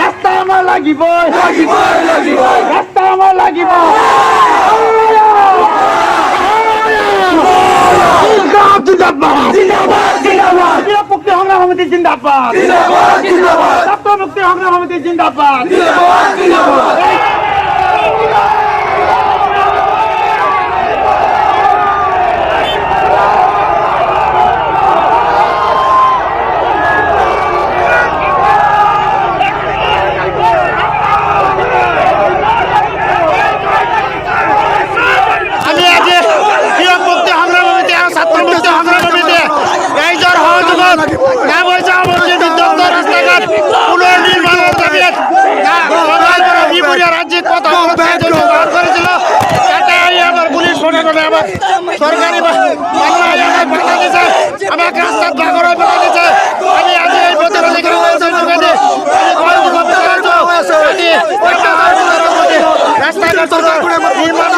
রাস্তা আমার লাগিব, রাস্তা আমার লাগিব। মুক্তি সংগ্রাম সমিতি জিন্দাবাদ, ছাত্র মুক্তি সংগ্রাম সমিতি জিন্দাবাদ। সরকারি আমাকে রাস্তার বাগড়ায় ফেলা দিচ্ছে। আমি আজ এই প্রতিবাদী রাস্তাঘাট নির্মাণ